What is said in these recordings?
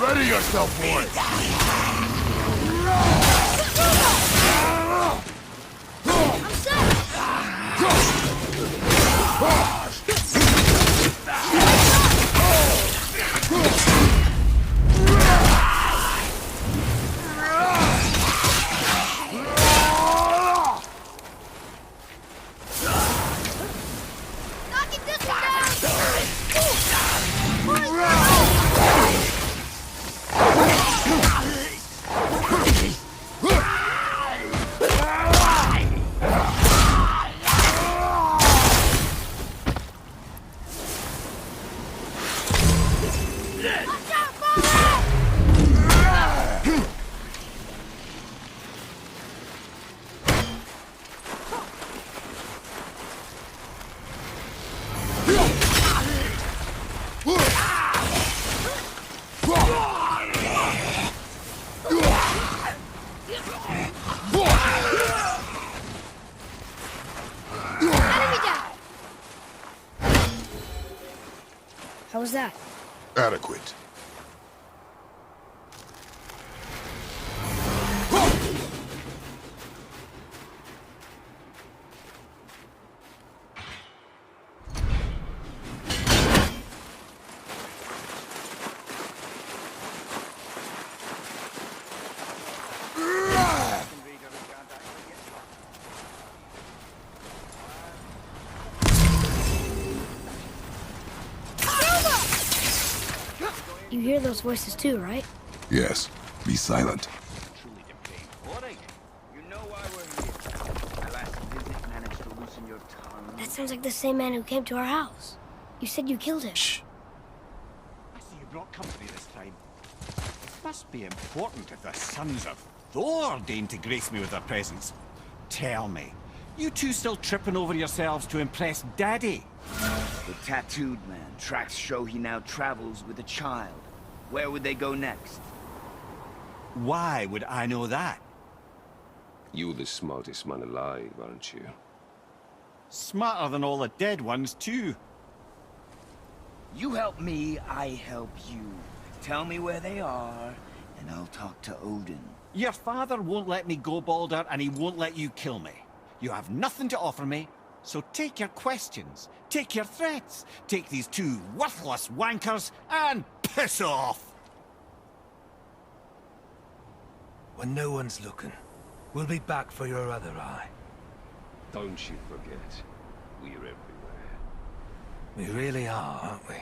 Ready yourself for it! I'm set! Knocking this one How was that? Adequate. You hear those voices too, right? Yes. Be silent. That sounds like the same man who came to our house. You said you killed him. Shh. I see you brought company this time. Must be important if the sons of Thor deign to grace me with their presence. Tell me, you two still tripping over yourselves to impress Daddy? The tattooed man. Tracks show he now travels with a child. Where would they go next? Why would I know that? You're the smartest man alive, aren't you? Smarter than all the dead ones, too. You help me, I help you. Tell me where they are, and I'll talk to Odin. Your father won't let me go, Balder, and he won't let you kill me. You have nothing to offer me, so take your questions, take your threats, take these two worthless wankers, and piss off! When no one's looking, we'll be back for your other eye. Don't you forget, we're everywhere. We really are, aren't we?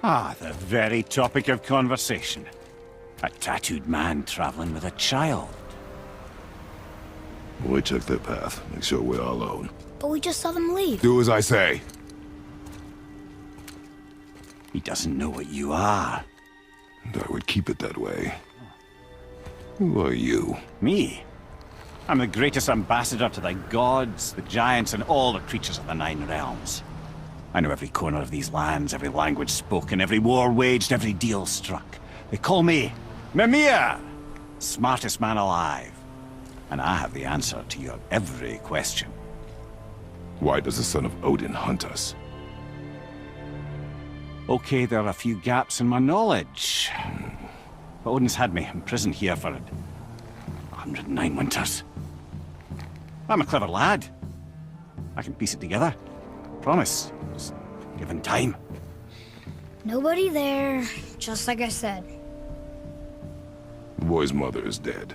Ah, the very topic of conversation. A tattooed man traveling with a child. We took their path. Make sure we're all alone. But we just saw them leave. Do as I say. He doesn't know what you are. And I would keep it that way. Who are you? Me? I'm the greatest ambassador to the gods, the giants, and all the creatures of the Nine Realms. I know every corner of these lands, every language spoken, every war waged, every deal struck. They call me Mimir, smartest man alive. And I have the answer to your every question. Why does the son of Odin hunt us? Okay, there are a few gaps in my knowledge. But Odin's had me imprisoned here for 109 winters. I'm a clever lad. I can piece it together. Promise. Just given time. Nobody there, just like I said. The boy's mother is dead.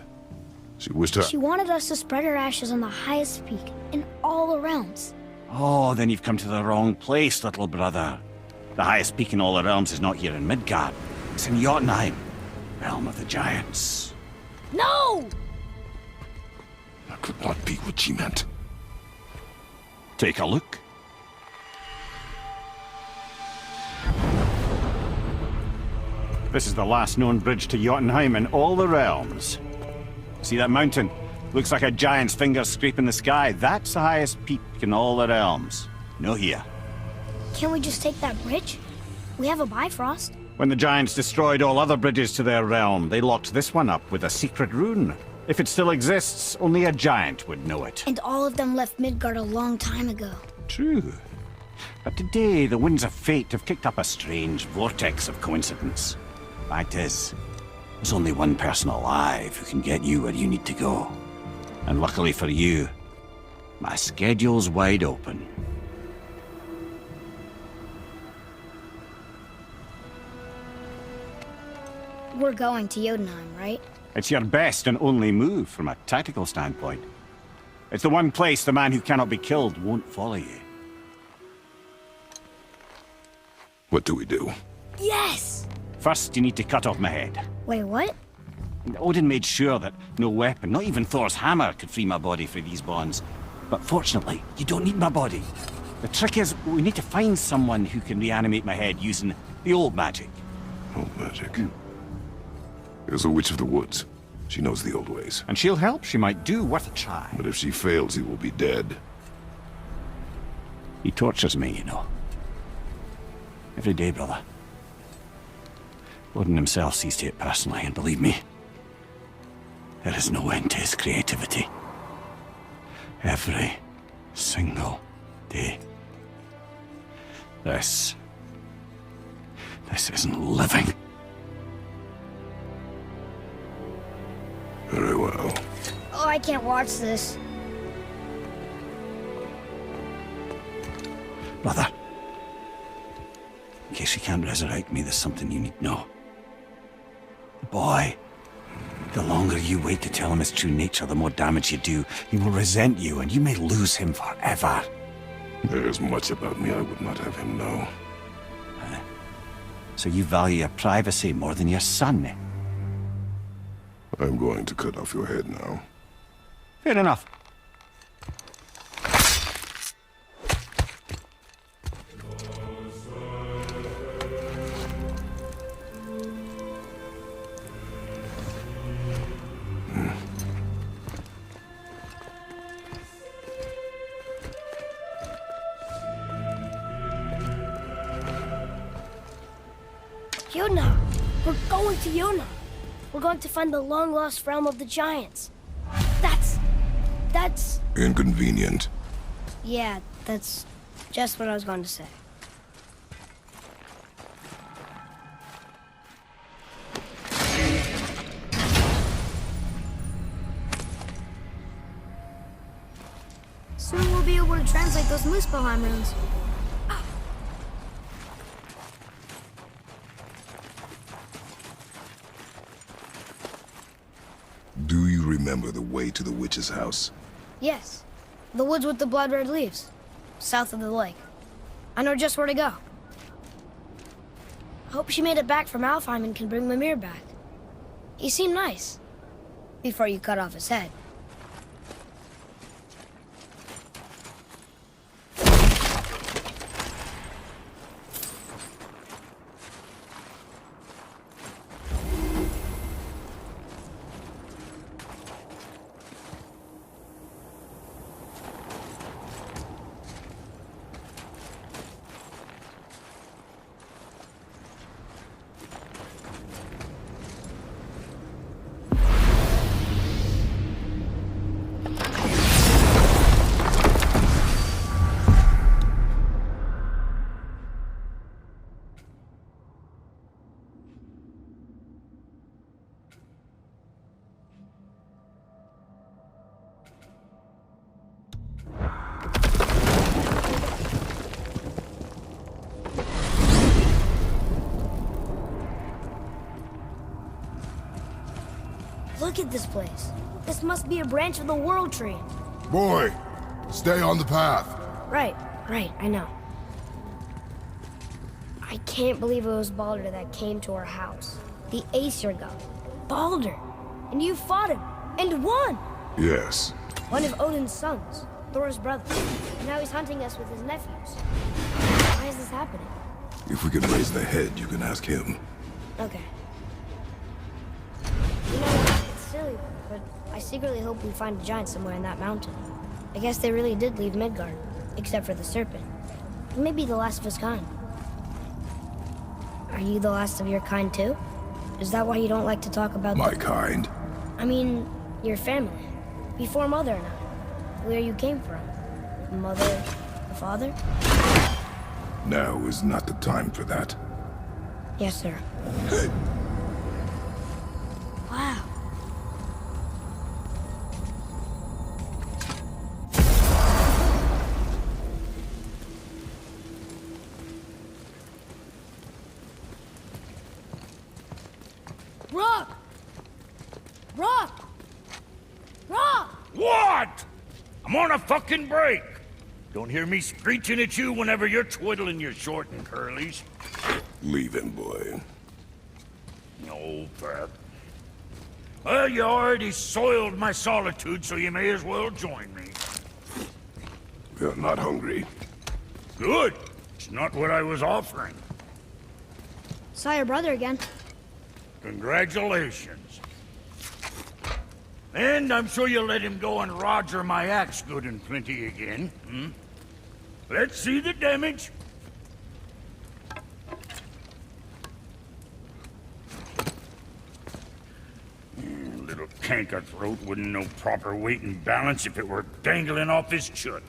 She wished her... She wanted us to spread her ashes on the highest peak in all the realms. Oh, then you've come to the wrong place, little brother. The highest peak in all the realms is not here in Midgard. It's in Jotunheim, realm of the giants. No! That could not be what she meant. Take a look. This is the last known bridge to Jotunheim in all the realms. See that mountain? Looks like a giant's finger scraping the sky. That's the highest peak in all the realms. No here. Can't we just take that bridge? We have a Bifrost. When the giants destroyed all other bridges to their realm, they locked this one up with a secret rune. If it still exists, only a giant would know it. And all of them left Midgard a long time ago. True. But today, the winds of fate have kicked up a strange vortex of coincidence. Fact is, there's only one person alive who can get you where you need to go. And luckily for you, my schedule's wide open. We're going to Jotunheim, right? It's your best and only move from a tactical standpoint. It's the one place the man who cannot be killed won't follow you. What do we do? Yes! First, you need to cut off my head. Wait, what? Odin made sure that no weapon, not even Thor's hammer, could free my body from these bonds. But fortunately, you don't need my body. The trick is, we need to find someone who can reanimate my head using the old magic. Old magic. There's a witch of the woods. She knows the old ways. And she'll help. She might do worth a try. But if she fails, he will be dead. He tortures me, you know. Every day, brother. Odin himself sees to it personally, and believe me, there is no end to his creativity. Every single day. This isn't living. Very well. Oh, I can't watch this. Brother, in case you can't resurrect me, there's something you need to know. Boy, the longer you wait to tell him his true nature, the more damage you do. He will resent you, and you may lose him forever. There's much about me I would not have him know. So you value your privacy more than your son, eh? I'm going to cut off your head now. Fair enough. Jotunheim! We're going to Jotunheim! We're going to find the long-lost realm of the giants. That's... Inconvenient. Yeah, that's just what I was going to say. Soon we'll be able to translate those Muspelheim runes. Do you remember the way to the witch's house? Yes. The woods with the blood-red leaves. South of the lake. I know just where to go. Hope she made it back from Alfheim and can bring Mimir back. He seemed nice. Before you cut off his head. Look at this place. This must be a branch of the World Tree. Boy, stay on the path. Right, I know. I can't believe it was Baldur that came to our house. The Aesir god. Baldur! And you fought him, and won! Yes. One of Odin's sons, Thor's brother. And now he's hunting us with his nephews. Why is this happening? If we can raise the head, you can ask him. Okay. You know, it's silly, but I secretly hope we find a giant somewhere in that mountain. I guess they really did leave Midgard, except for the serpent. Maybe the last of his kind. Are you the last of your kind too? Is that why you don't like to talk about My kind? I mean, your family. Before Mother and I. Where you came from. Mother, the father? Now is not the time for that. Yes, sir. Wow. Rock! Rock! Rock! What? I'm on a fucking break. Don't hear me screeching at you whenever you're twiddling your short and curlies. Leave him, boy. No, Pat. Well, you already soiled my solitude, so you may as well join me. You're not hungry. Good. It's not what I was offering. Saw your brother again. Congratulations. And I'm sure you'll let him go and Roger my axe good and plenty again, hmm? Let's see the damage. Little canker throat wouldn't know proper weight and balance if it were dangling off his chut.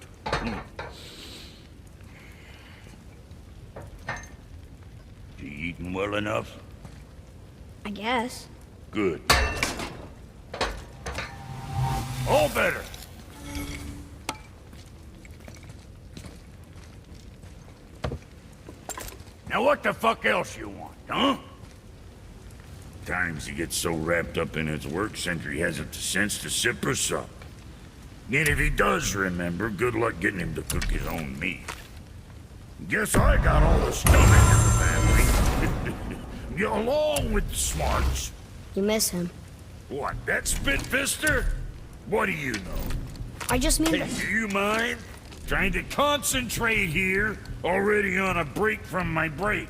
You eating well enough? I guess. Good. All better. Now what the fuck else you want, huh? Times he gets so wrapped up in his work, Sentry hasn't the sense to sip or sup. And if he does remember, good luck getting him to cook his own meat. Guess I got all the stomach in the family. Get along with the smarts. You miss him. What, that spitfister? What do you know? I just mean Hey, that... do you mind? Trying to concentrate here, already on a break from my break.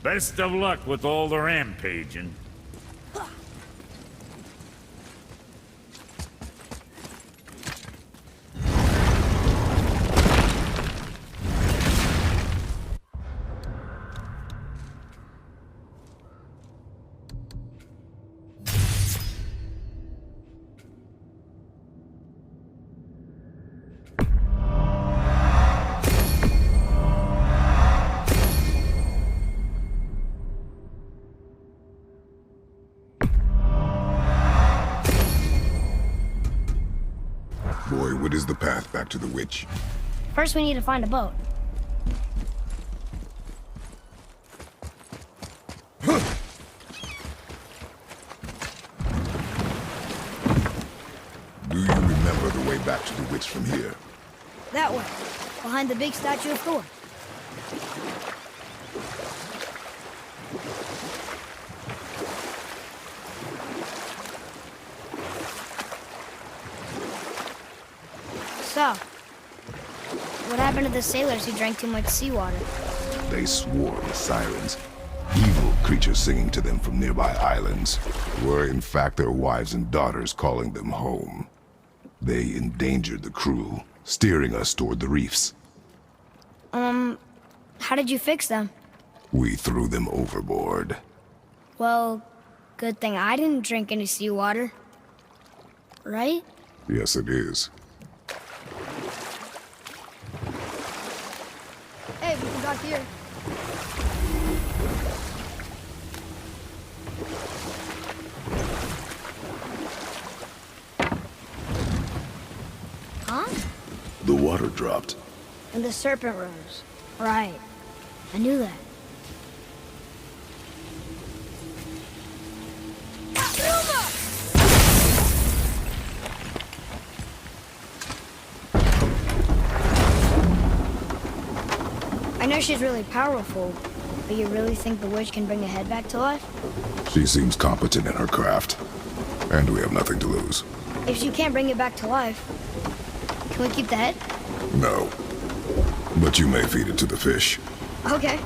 Best of luck with all the rampaging. Boy, what is the path back to the witch? First we need to find a boat. Do you remember the way back to the witch from here? That way. Behind the big statue of Thor. So, what happened to the sailors who drank too much seawater? They swore the sirens, evil creatures singing to them from nearby islands, were in fact their wives and daughters calling them home. They endangered the crew, steering us toward the reefs. How did you fix them? We threw them overboard. Well, good thing I didn't drink any seawater. Right? Yes, it is. Hey, we can dock here. Huh? The water dropped. And the serpent rose. Right. I knew that. know she's really powerful, but you really think the witch can bring a head back to life? She seems competent in her craft, and we have nothing to lose. If she can't bring it back to life, can we keep the head? No. But you may feed it to the fish. Okay.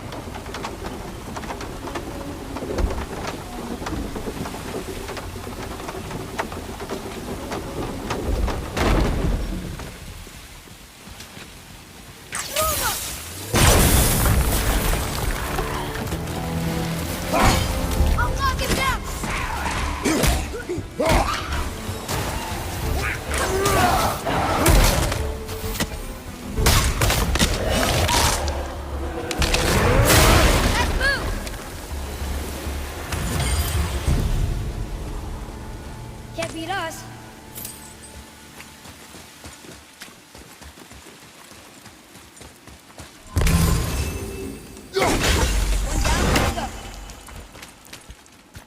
Can't beat us.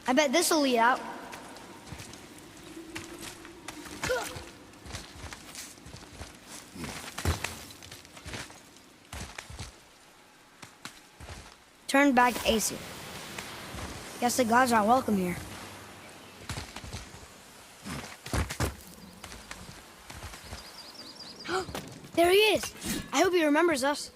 I bet this'll lead out. Turn back Aesir. Guess the gods aren't welcome here. There he is! I hope he remembers us.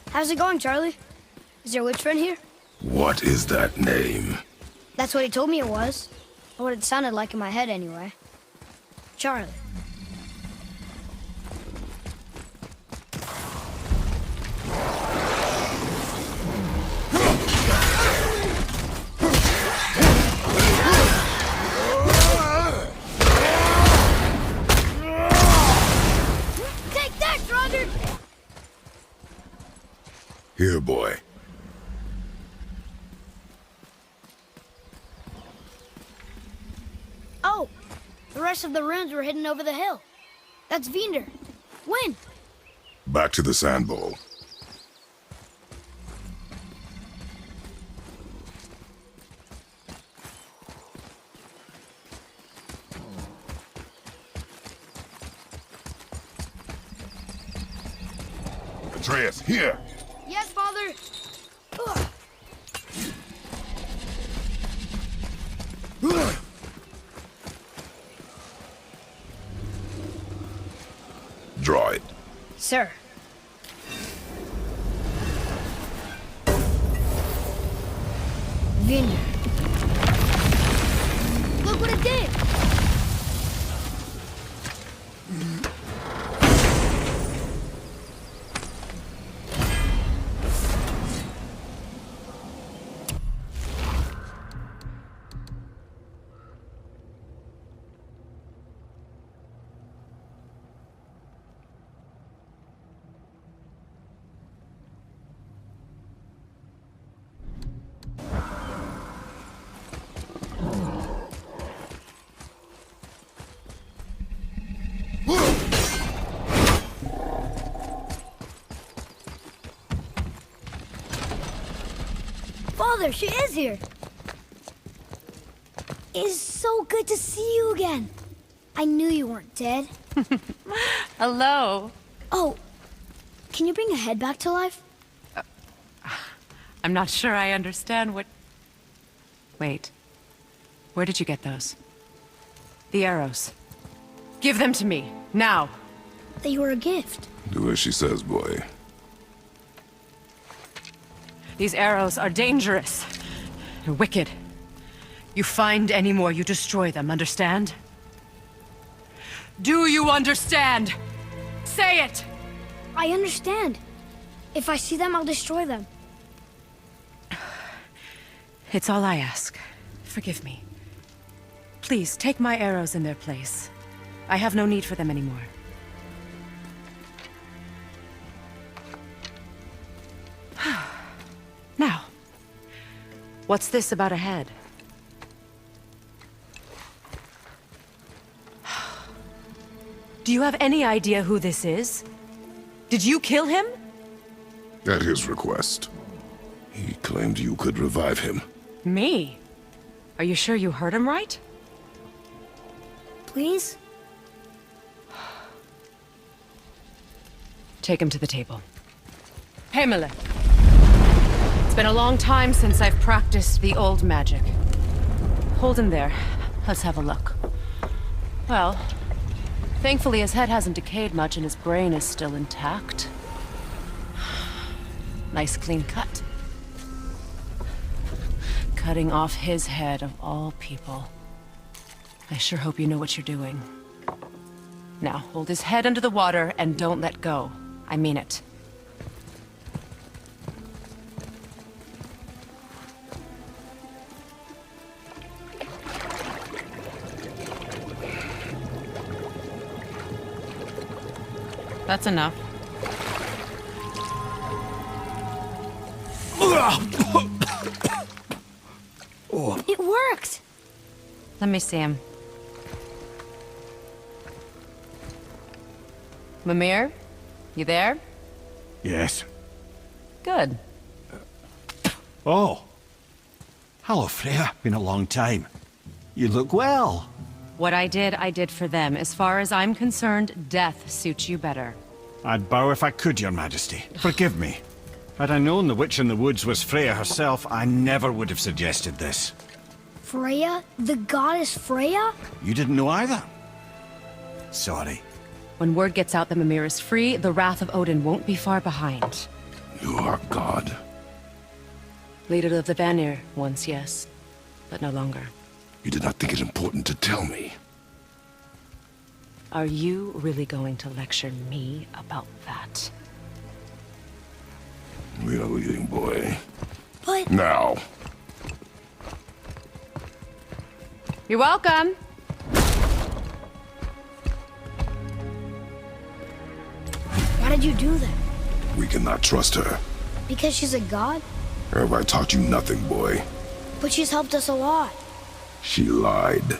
How's it going, Charlie? Is your witch friend here? What is that name? That's what he told me it was. Or what it sounded like in my head, anyway. Charlie. Here, boy. Oh, the rest of the runes were hidden over the hill. That's Vinder. When? Back to the sand bowl. Atreus, here! Yes, Father! Ugh. Draw it. Sir. Vinder. Look what it did! Father, she is here. It's so good to see you again. I knew you weren't dead. Hello. Oh, can you bring a head back to life? I'm not sure I understand what... Wait. Where did you get those? The arrows. Give them to me, now. They were a gift. Do as she says, boy. These arrows are dangerous. and wicked. You find any more, you destroy them, understand? Do you understand? Say it! I understand. If I see them, I'll destroy them. It's all I ask. Forgive me. Please, take my arrows in their place. I have no need for them anymore. Now, what's this about a head? Do you have any idea who this is? Did you kill him? At his request. He claimed you could revive him. Me? Are you sure you heard him right? please? Take him to the table. Pamela. It's been a long time since I've practiced the old magic. Hold him there. Let's have a look. Well, thankfully his head hasn't decayed much and his brain is still intact. Nice clean cut. Cutting off his head of all people. I sure hope you know what you're doing. Now, hold his head under the water and don't let go. I mean it. That's enough. It worked! Let me see him. Mimir? You there? Yes. Good. Oh. Hello, Freya. Been a long time. You look well. What I did for them. As far as I'm concerned, death suits you better. I'd bow if I could, Your Majesty. Forgive me. Had I known the witch in the woods was Freya herself, I never would have suggested this. Freya? The goddess Freya? You didn't know either? Sorry. When word gets out that Mimir is free, the wrath of Odin won't be far behind. You are God. Leader of the Vanir, once yes, but no longer. You did not think it important to tell me. Are you really going to lecture me about that? We are leaving, boy. But... Now. You're welcome. Why did you do that? We cannot trust her. Because she's a god? Have I taught you nothing, boy? But she's helped us a lot. She lied.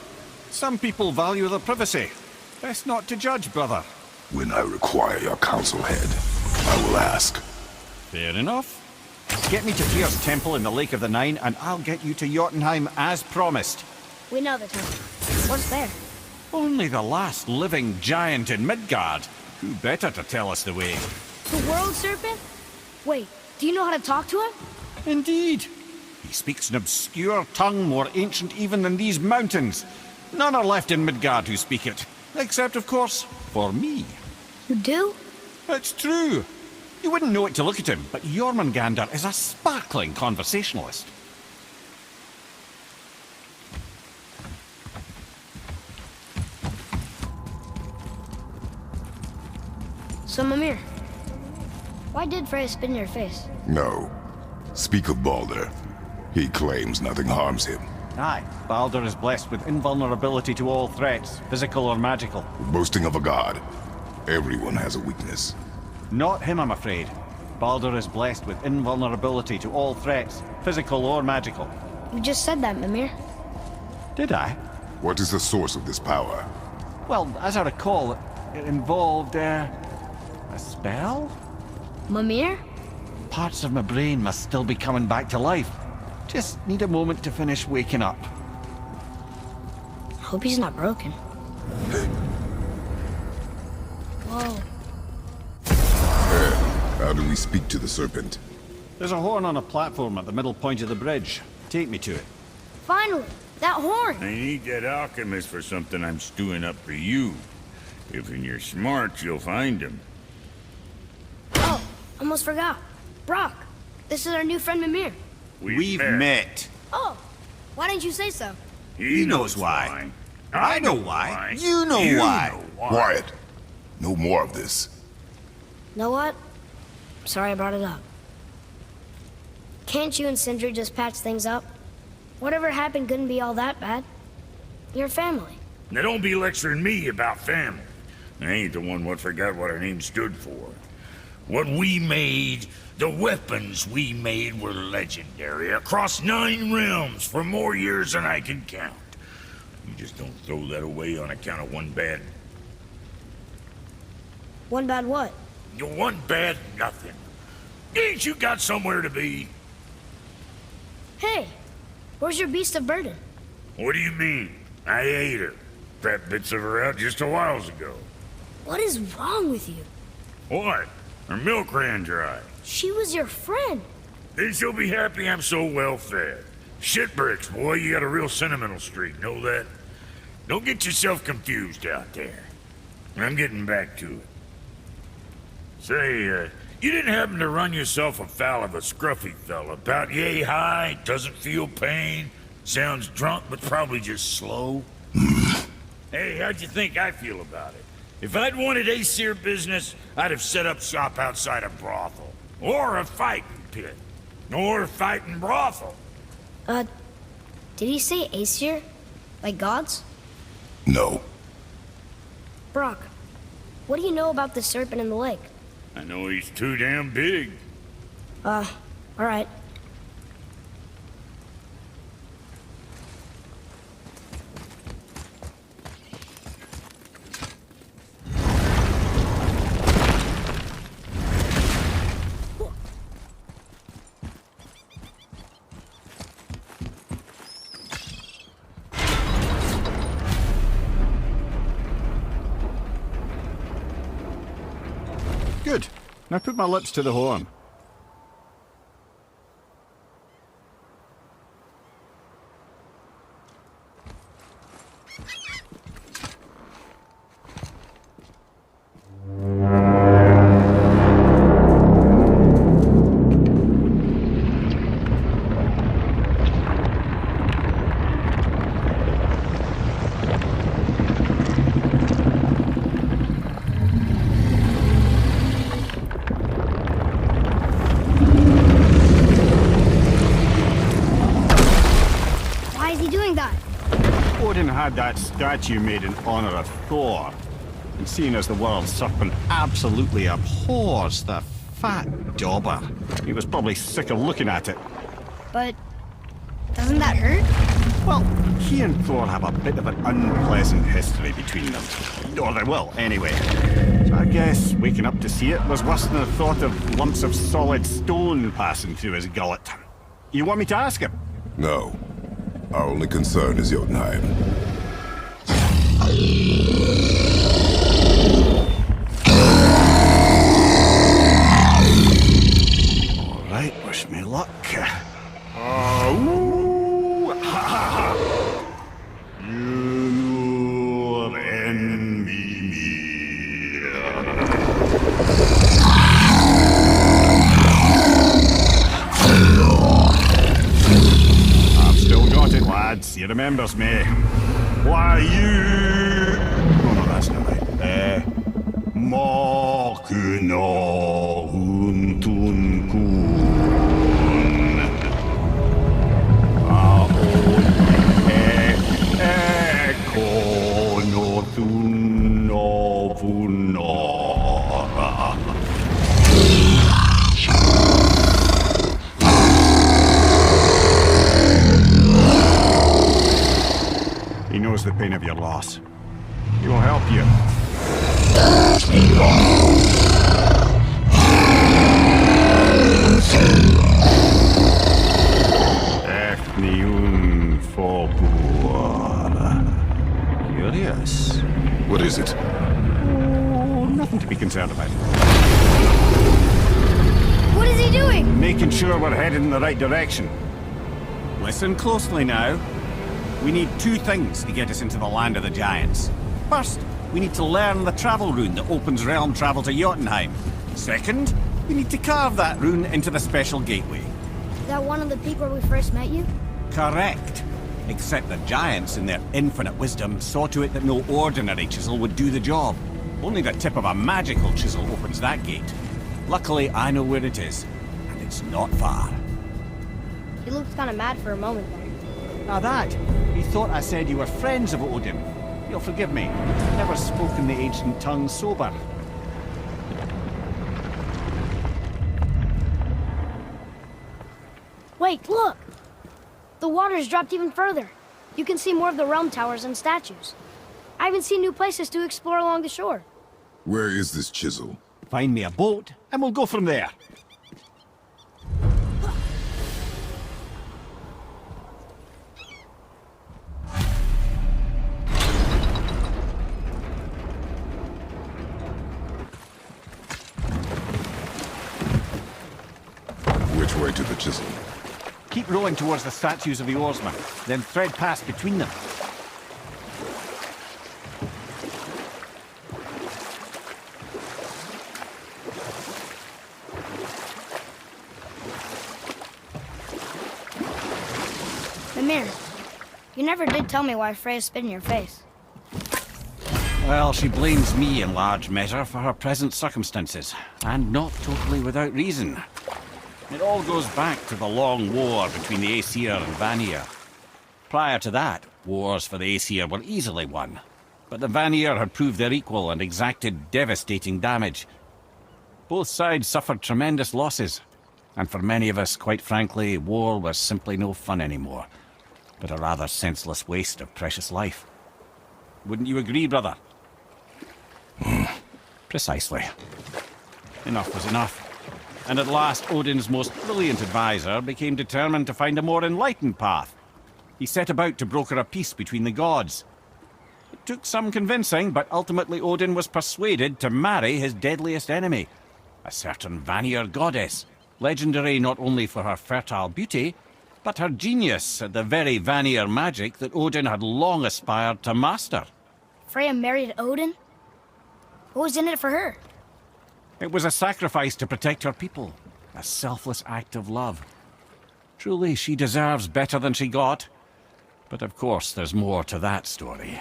Some people value their privacy. Best not to judge, brother. When I require your counsel head, I will ask. Fair enough. Get me to Tyr's temple in the Lake of the Nine, and I'll get you to Jotunheim as promised. We know the temple. What's there? Only the last living giant in Midgard. Who better to tell us the way? The world serpent? Wait, do you know how to talk to him? Indeed. He speaks an obscure tongue more ancient even than these mountains. None are left in Midgard who speak it. Except, of course, for me. You do? It's true. You wouldn't know it to look at him, but Jormungandr is a sparkling conversationalist. So, Mimir, why did Freya spit in your face? No. Speak of Baldur. He claims nothing harms him. Aye, Baldur is blessed with invulnerability to all threats, physical or magical. Boasting of a god. Everyone has a weakness. Not him, I'm afraid. Baldur is blessed with invulnerability to all threats, physical or magical. You just said that, Mimir. Did I? What is the source of this power? Well, as I recall, it involved, a spell? Mimir? Parts of my brain must still be coming back to life. Just need a moment to finish waking up. Hope he's not broken. Whoa. How do we speak to the serpent? There's a horn on a platform at the middle point of the bridge. Take me to it. Finally! That horn! I need that alchemist for something I'm stewing up for you. If you're smart, you'll find him. Oh, almost forgot. Brock, this is our new friend Mimir. We've met. Oh, why didn't you say so? He knows why. I know why. You know why. Quiet. No more of this. Know what? Sorry I brought it up. Can't you and Sindri just patch things up? Whatever happened couldn't be all that bad. You're family. Now don't be lecturing me about family. I ain't the one what forgot what our name stood for. What we made, the weapons we made were legendary across 9 realms for more years than I can count. You just don't throw that away on account of one bad... One bad what? One bad nothing. Ain't you got somewhere to be? Hey, where's your beast of burden? What do you mean? I ate her. Fat bits of her out just a while ago. What is wrong with you? What? Her milk ran dry. She was your friend. Then she'll be happy I'm so well fed. Shit bricks, boy, you got a real sentimental streak, know that? Don't get yourself confused out there. I'm getting back to it. Say, you didn't happen to run yourself afoul of a scruffy fella, about yay high, doesn't feel pain, sounds drunk but probably just slow? Hey, how'd you think I feel about it? If I'd wanted Aesir business, I'd have set up shop outside a brothel. Or a fighting pit. Or a fighting brothel. Did he say Aesir? Like gods? No. Brock, what do you know about the serpent in the lake? I know he's too damn big. Alright. Good. Now put my lips to the horn. Had that statue made in honor of Thor. And seeing as the world's serpent absolutely abhors the fat dauber, he was probably sick of looking at it. But doesn't that hurt? Well, he and Thor have a bit of an unpleasant history between them. Or they will, anyway. So I guess waking up to see it was worse than the thought of lumps of solid stone passing through his gullet. You want me to ask him? No. Our only concern is Jotunheim. Alright, wish me luck. Ooh, ha, ha, ha. You envy me. I've still got it, lads. He remembers me. Why, you... Oh, no, that's not right. Makuna huntun kun. Ekono tunno vunora. He knows the pain of your loss. He will help you. Efniun Fobuara. Curious. What is it? Oh, nothing to be concerned about. What is he doing? Making sure we're headed in the right direction. Listen closely now. We need two things to get us into the land of the giants. First, we need to learn the travel rune that opens realm travel to Jotunheim. Second, we need to carve that rune into the special gateway. Is that one of the peak where we first met you? Correct. Except the giants, in their infinite wisdom, saw to it that no ordinary chisel would do the job. Only the tip of a magical chisel opens that gate. Luckily, I know where it is, and it's not far. He looked kind of mad for a moment there. Now that, he thought I said you were friends of Odin. You'll forgive me. Never spoken the ancient tongue sober. Wait, look! The water's dropped even further. You can see more of the realm towers and statues. I even see new places to explore along the shore. Where is this chisel? Find me a boat, and we'll go from there. to the chisel. Keep rowing towards the statues of the oarsmen, then thread past between them. Mimir, you never did tell me why Freya spit in your face. Well, she blames me in large measure for her present circumstances, and not totally without reason. It all goes back to the long war between the Aesir and Vanir. Prior to that, wars for the Aesir were easily won, but the Vanir had proved their equal and exacted devastating damage. Both sides suffered tremendous losses, and for many of us, quite frankly, war was simply no fun anymore, but a rather senseless waste of precious life. Wouldn't you agree, brother? Precisely. Enough was enough. And at last, Odin's most brilliant advisor became determined to find a more enlightened path. He set about to broker a peace between the gods. It took some convincing, but ultimately Odin was persuaded to marry his deadliest enemy, a certain Vanir goddess, legendary not only for her fertile beauty, but her genius at the very Vanir magic that Odin had long aspired to master. Freya married Odin? What was in it for her? It was a sacrifice to protect her people, a selfless act of love. Truly, she deserves better than she got. But of course, there's more to that story.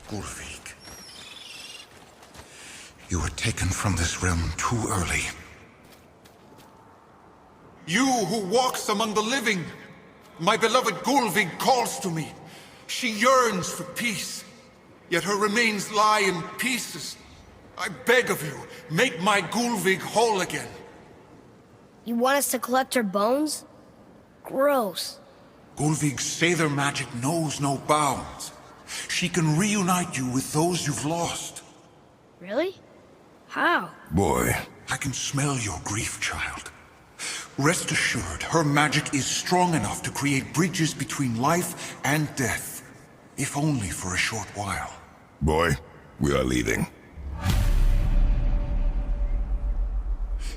Gulvik, you were taken from this realm too early. You who walks among the living, my beloved Gulvik calls to me. She yearns for peace, yet her remains lie in pieces. I beg of you, make my Gulvik whole again. You want us to collect her bones? Gross. Gulvik's Sather magic knows no bounds. She can reunite you with those you've lost. Really? How? Boy. I can smell your grief, child. Rest assured, her magic is strong enough to create bridges between life and death, if only for a short while. Boy, we are leaving.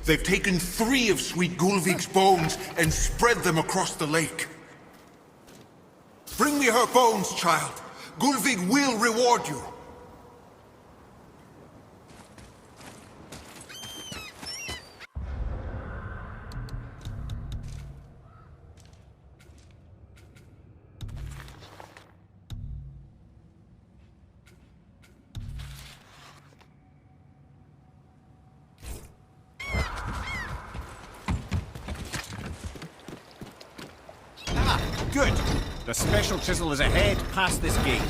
They've taken 3 of Sweet Gulvik's bones and spread them across the lake. Bring me her bones, child. Gulvik will reward you. Good. The special chisel is ahead past this gate.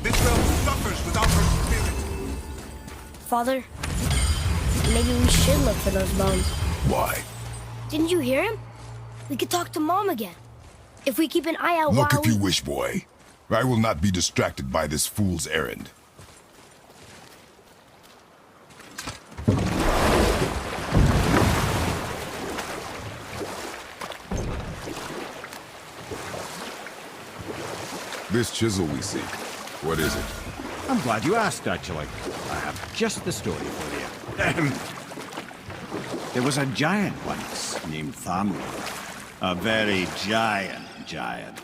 This realm suffers without her spirit. Father, maybe we should look for those bones. Why? Didn't you hear him? We could talk to Mom again. If we keep an eye out Look while if you wish, boy. I will not be distracted by this fool's errand. This chisel we seek, what is it? I'm glad you asked, actually. I have just the story for you. There was a giant once named Thamur. A very giant,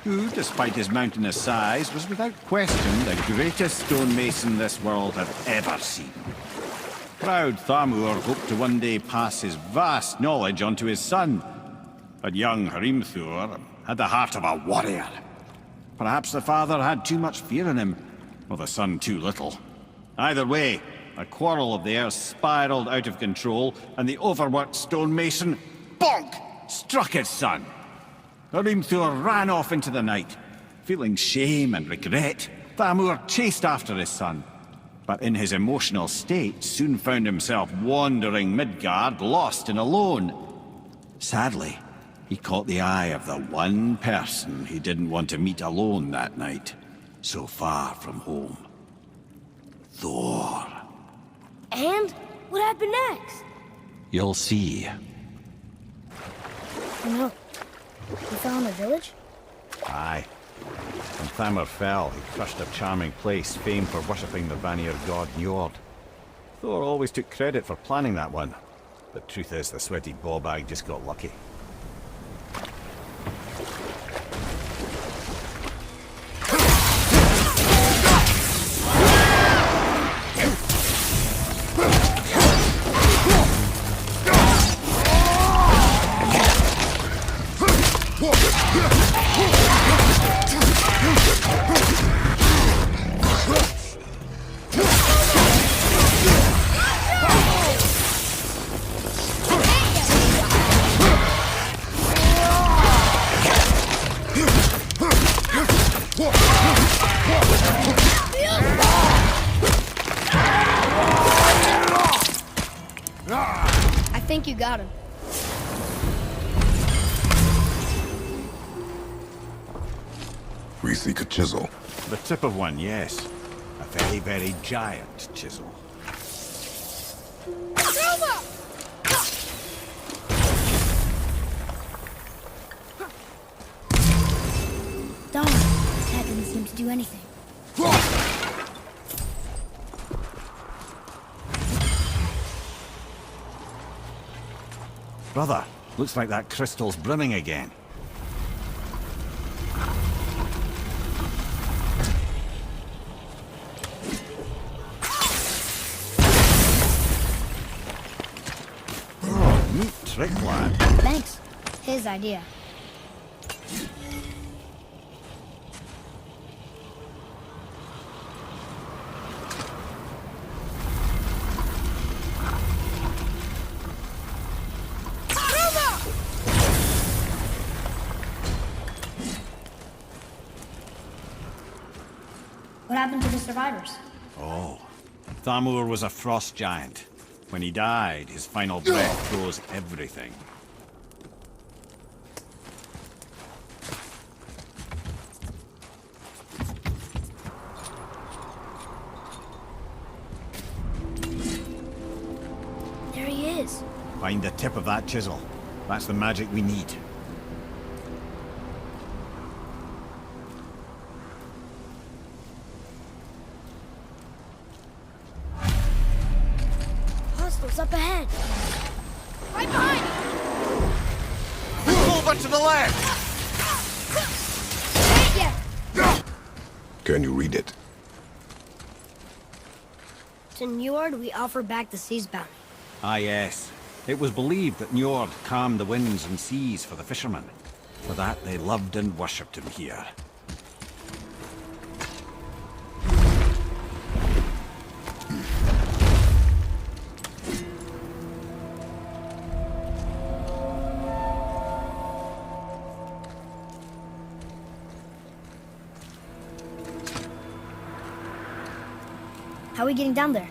who, despite his mountainous size, was without question the greatest stonemason this world had ever seen. Proud Thamur hoped to one day pass his vast knowledge on to his son. But young Hrimthur had the heart of a warrior. Perhaps the father had too much fear in him, or the son too little. Either way, a quarrel of theirs spiraled out of control, and the overworked stonemason, bonk, struck his son. Hrimthur ran off into the night. Feeling shame and regret, Thamur chased after his son. but in his emotional state soon found himself wandering Midgard, lost and alone. Sadly, he caught the eye of the one person he didn't want to meet alone that night, so far from home. Thor. And? What happened next? You'll see. No. You found a village? Aye. When Thamur fell, he crushed a charming place famed for worshipping the Vanir god Njord. Thor always took credit for planning that one. The truth is, the sweaty ballbag just got lucky. I think you got him. We seek a chisel. The tip of one, yes. A very, very giant chisel. Darn, that didn't seem to do anything. Brother, looks like that crystal's brimming again. Oh, neat trick, lad. Thanks. His idea. What happened to the survivors? Oh, Thamur was a frost giant. When he died, his final breath froze everything. There he is. Find the tip of that chisel. That's the magic we need. Hostiles up ahead. Right behind you. Move it to the left! Yeah. Can you read it? To Nuhad, we offer back the sea's bounty. Ah, yes. It was believed that Njord calmed the winds and seas for the fishermen. For that, they loved and worshipped him here. How are we getting down there?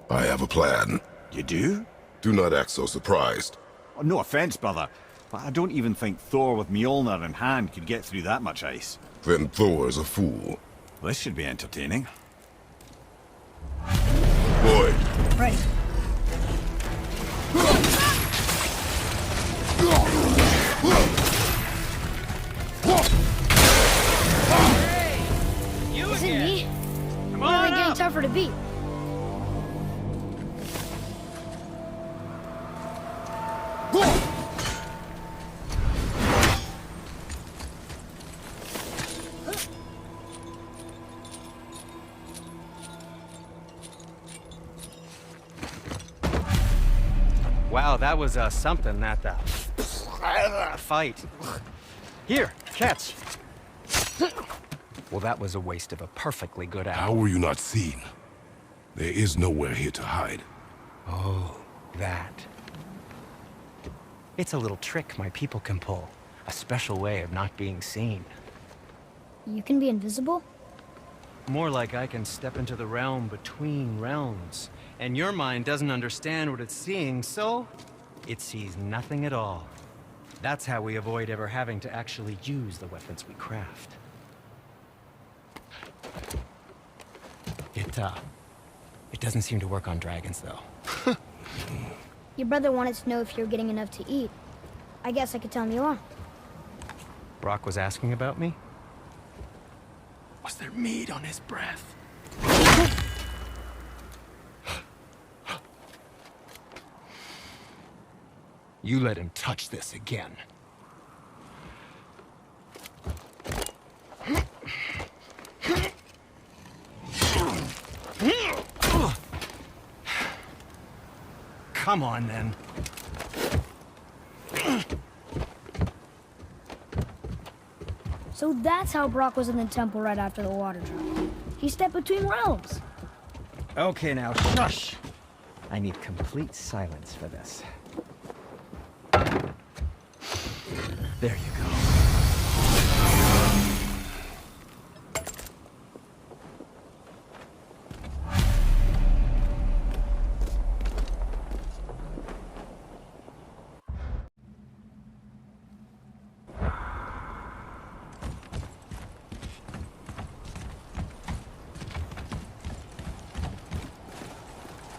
I have a plan. You do? Do not act so surprised. Oh, no offense, brother, but I don't even think Thor with Mjolnir in hand could get through that much ice. Then Thor's a fool. This should be entertaining. Boy, Ready. Is it me? I'm really getting tougher to beat. Wow, that was something, that fight. Here, catch. Well, that was a waste of a perfectly good apple. how were you not seen? There is nowhere here to hide. Oh, that. It's a little trick my people can pull. A special way of not being seen. You can be invisible? More like I can step into the realm between realms. And your mind doesn't understand what it's seeing, so it sees nothing at all. That's how we avoid ever having to actually use the weapons we craft. It doesn't seem to work on dragons, though. Your brother wanted to know if you're getting enough to eat. I guess I could tell him you are. Brock was asking about me? Was there meat on his breath? You let him touch this again. Come on, then. So that's how Brock was in the temple right after the water drop. He stepped between realms. Okay, now, shush! I need complete silence for this. There you go.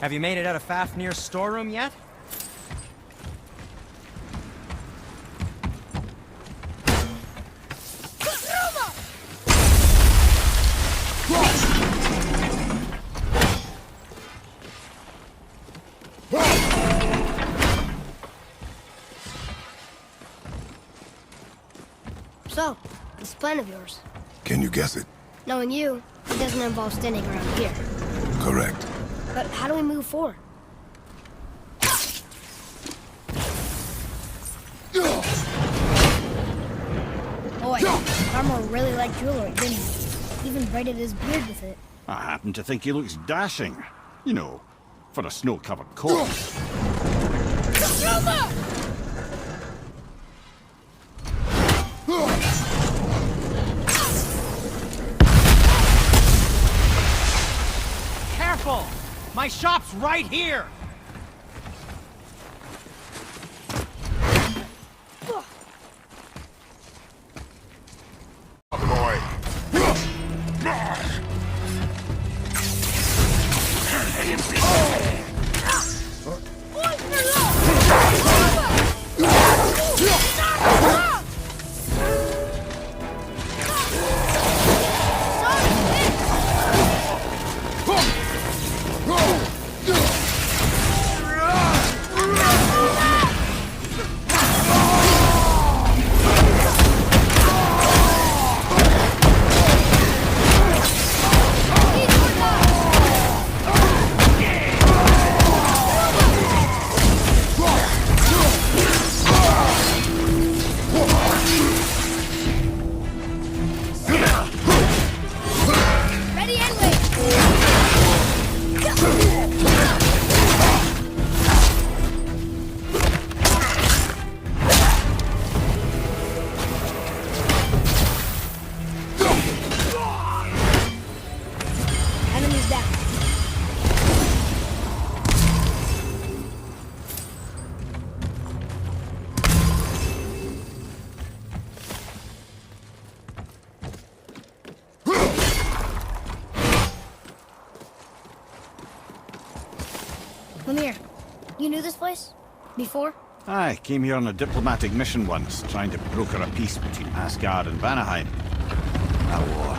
Have you made it out of Fafnir's storeroom yet? So, this plan of yours. Can you guess it? Knowing you, it doesn't involve standing around here. Correct. But how do we move forward? Boy, Armor really liked jewelry, didn't he? Even braided his beard with it. I happen to think he looks dashing. You know, for a snow-covered corpse. Careful! My shop's right here! Boy. Lemire, you knew this place? Before? I came here on a diplomatic mission once, trying to broker a peace between Asgard and Vanaheim. That war.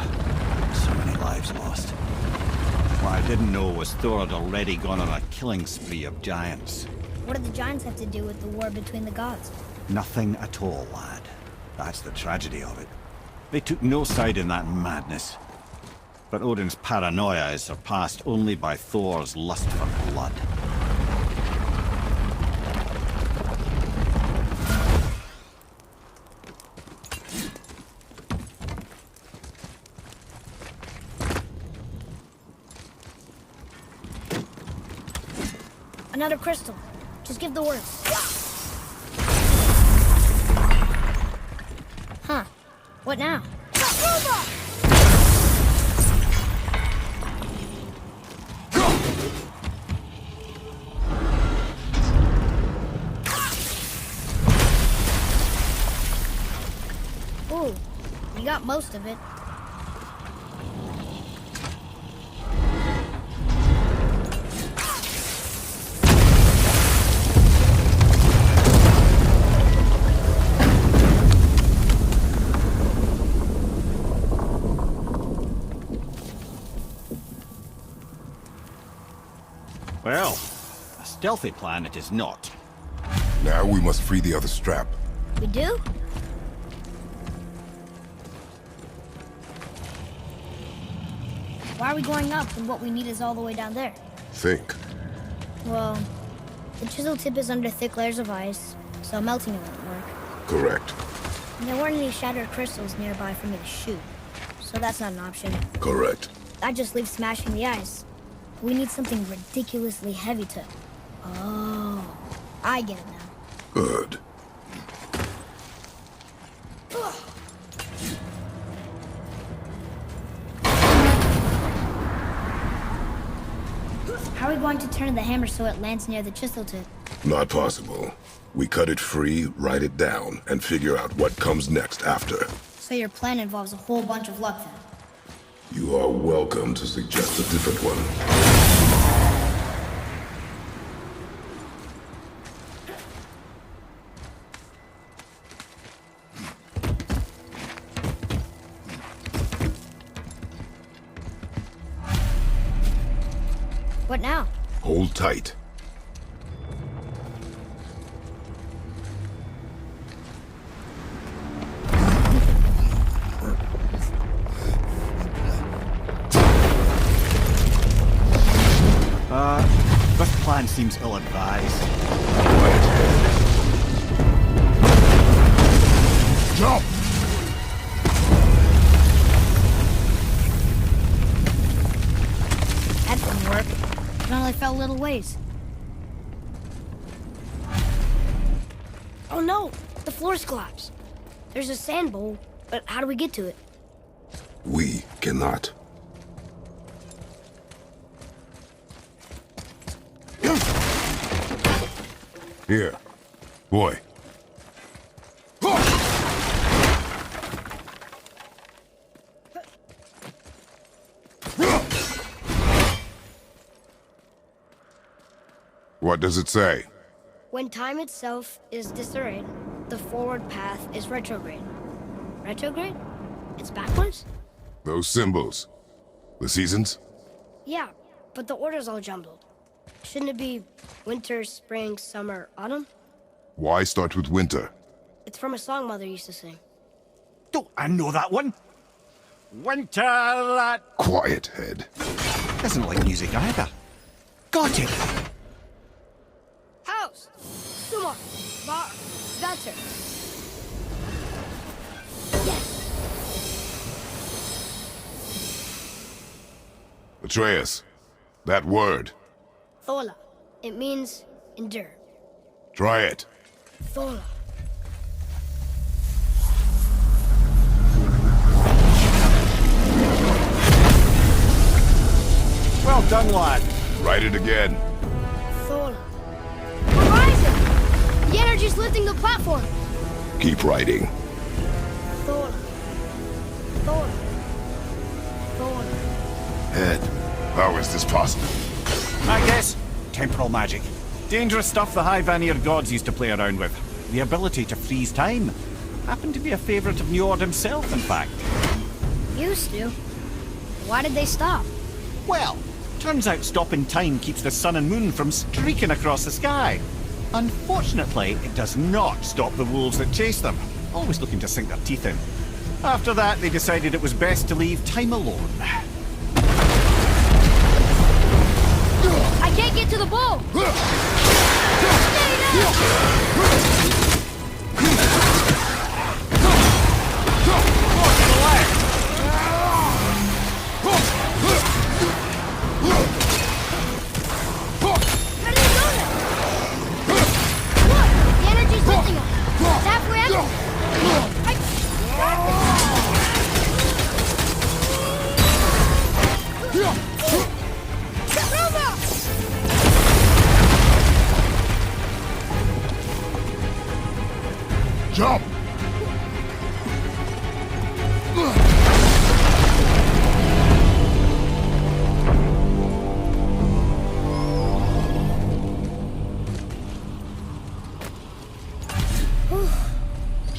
So many lives lost. What I didn't know was Thor had already gone on a killing spree of giants. What did the giants have to do with the war between the gods? Nothing at all, lad. That's the tragedy of it. They took no side in that madness. But Odin's paranoia is surpassed only by Thor's lust for blood. Another crystal. Just give the word. Huh. What now? Ooh, you got most of it. Well, a stealthy plan it is not. Now we must free the other strap. We do? Why are we going up when what we need is all the way down there? Think. Well, the chisel tip is under thick layers of ice, so melting it won't work. Correct. And there weren't any shattered crystals nearby for me to shoot, so that's not an option. Correct. That just leaves smashing the ice. We need something ridiculously heavy to... Oh, I get it now. Good. How are we going to turn the hammer so it lands near the chisel tip? Not possible. We cut it free, write it down, and figure out what comes next after. So your plan involves a whole bunch of luck then? You are welcome to suggest a different one. What now? Hold tight. This plan seems ill-advised. Jump! That didn't work. It only fell a little ways. Oh no! The floor's collapsed. There's a sand bowl, but how do we get to it? We cannot. Here, boy. What does it say? When time itself is disarrayed, the forward path is retrograde. Retrograde? It's backwards? Those symbols. The seasons? Yeah, but the order's all jumbled. Shouldn't it be winter, spring, summer, autumn? Why start with winter? It's from a song Mother used to sing. Don't I know that one? Winter that... Quiet, head. Doesn't like music either. Got it! House! Sumar! Bar! Gutter! Yes! Atreus, that word. Thola. It means endure. Try it. Thola. Well done, lad. Write it again. Thola. We're rising! The energy's lifting the platform! Keep writing. Thola. Thola. Thola. Head, how is this possible? I guess temporal magic. Dangerous stuff the High Vanir gods used to play around with. The ability to freeze time. Happened to be a favourite of Nuhad himself, in fact. Used to. Why did they stop? Well, turns out stopping time keeps the sun and moon from streaking across the sky. Unfortunately, it does not stop the wolves that chase them, always looking to sink their teeth in. After that, they decided it was best to leave time alone. I can't get to the bowl! How did he do that? Look! The energy's lifting us! It's halfway up! Jump!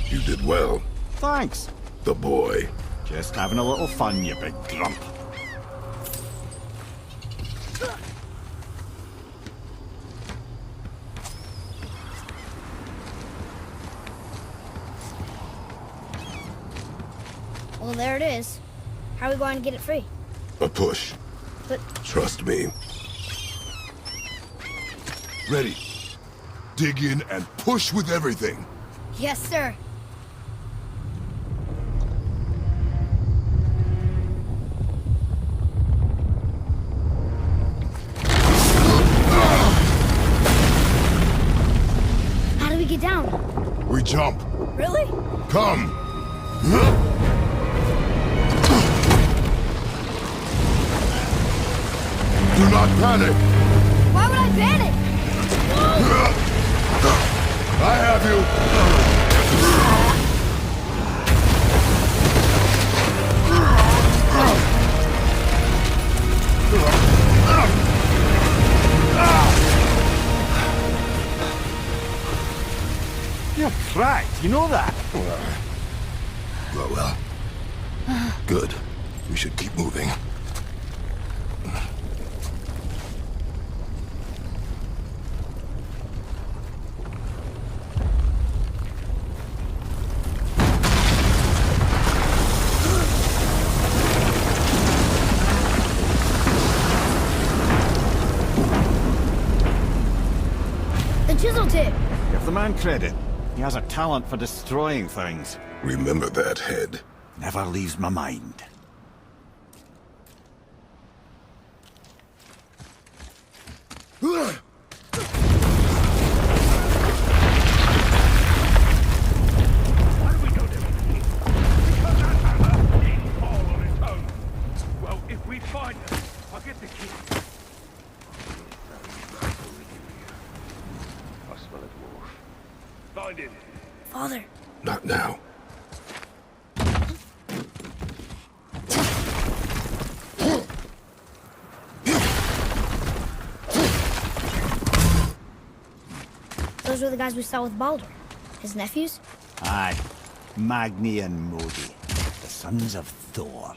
You did well. Thanks. The boy. Just having a little fun, you big grump. Well, there it is. How are we going to get it free? A push. But... Trust me. Ready. Dig in and push with everything. Yes, sir. How do we get down? We jump. Really? Come. Do not panic. Why would I panic? I have you. You're cracked, you know that? Well. Good. We should keep moving. Chisel tip. Give the man credit. He has a talent for destroying things. Remember that head. Never leaves my mind. Why do we go there? Because that's how Earth didn't fall on its own. Well, if we find them, I'll get the key. I smell a dwarf. Find him. Father. Not now. Those were the guys we saw with Baldur. His nephews? Aye. Magni and Modi. The sons of Thor.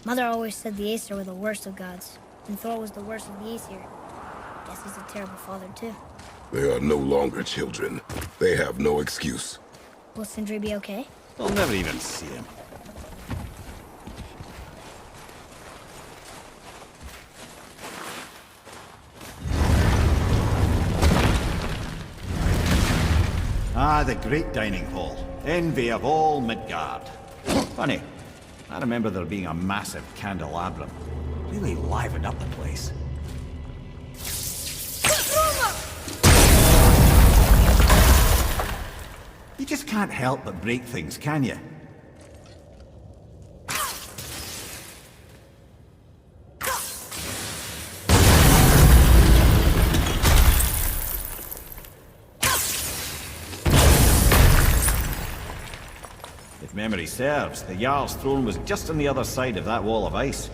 Mother always said the Aesir were the worst of gods, and Thor was the worst of the Aesir. Guess he's a terrible father, too. They are no longer children. They have no excuse. Will Sindri be okay? They'll never even see him. Ah, the great dining hall. Envy of all Midgard. Funny, I remember there being a massive candelabrum. Really livened up the place. You just can't help but break things, can you? If memory serves, the Jarl's throne was just on the other side of that wall of ice.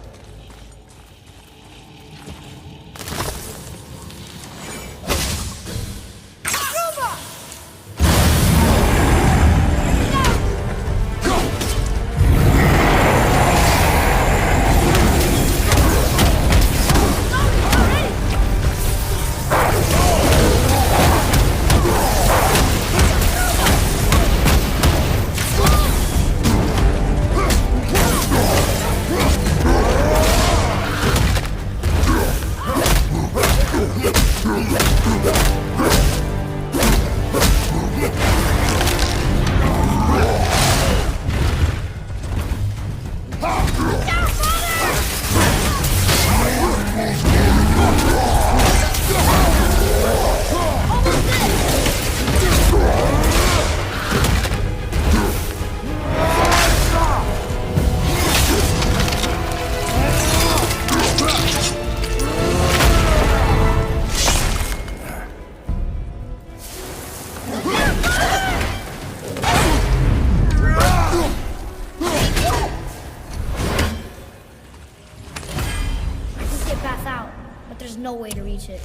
no way to reach it.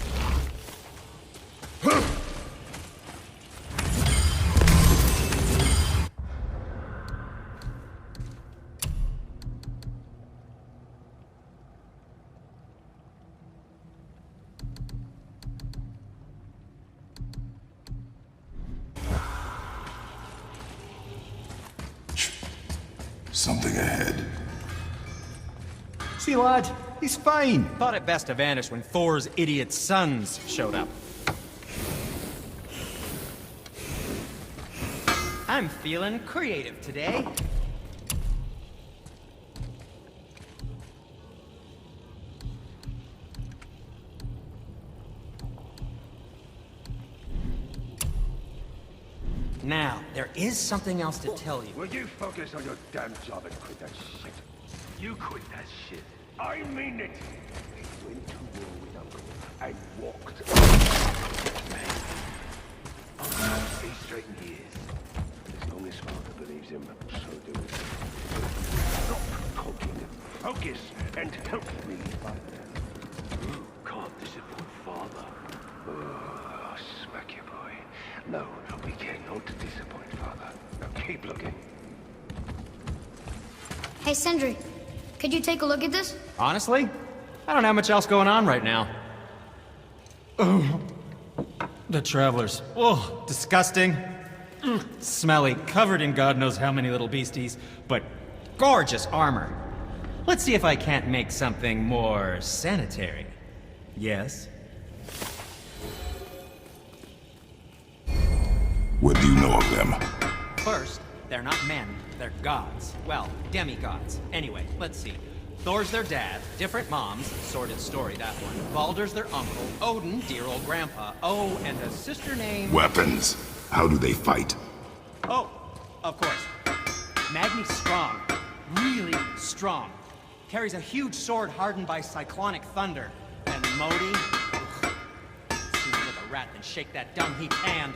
Something ahead. See, lad, he's fine. Thought it best to vanish when Thor's idiot sons showed up. I'm feeling creative today. Now, there is something else to tell you. Will you focus on your damn job and quit that shit? You quit that shit. I mean it. He went to war with Uncle and walked. Man, 3 straight years. As long as Father believes him, so do we. Stop talking. Focus and help me, Father. You can't disappoint Father. Oh, I'll smack you, boy. No, we cannot disappoint Father. Now keep looking. Hey, Sindri, could you take a look at this? Honestly, I don't have much else going on right now. Oh, the travelers. Oh, disgusting. Smelly, covered in God knows how many little beasties, but gorgeous armor. Let's see if I can't make something more sanitary. Yes? What do you know of them? First, they're not men, they're gods. Well, demigods. Anyway, let's see. Thor's their dad, different moms, sordid story that one. Baldur's their uncle, Odin, dear old grandpa. Oh, and a sister named... Weapons. How do they fight? Oh, of course. Magni's strong. Really strong. Carries a huge sword hardened by cyclonic thunder. And Modi... Seems like a rat than shake that dung-heaped hand.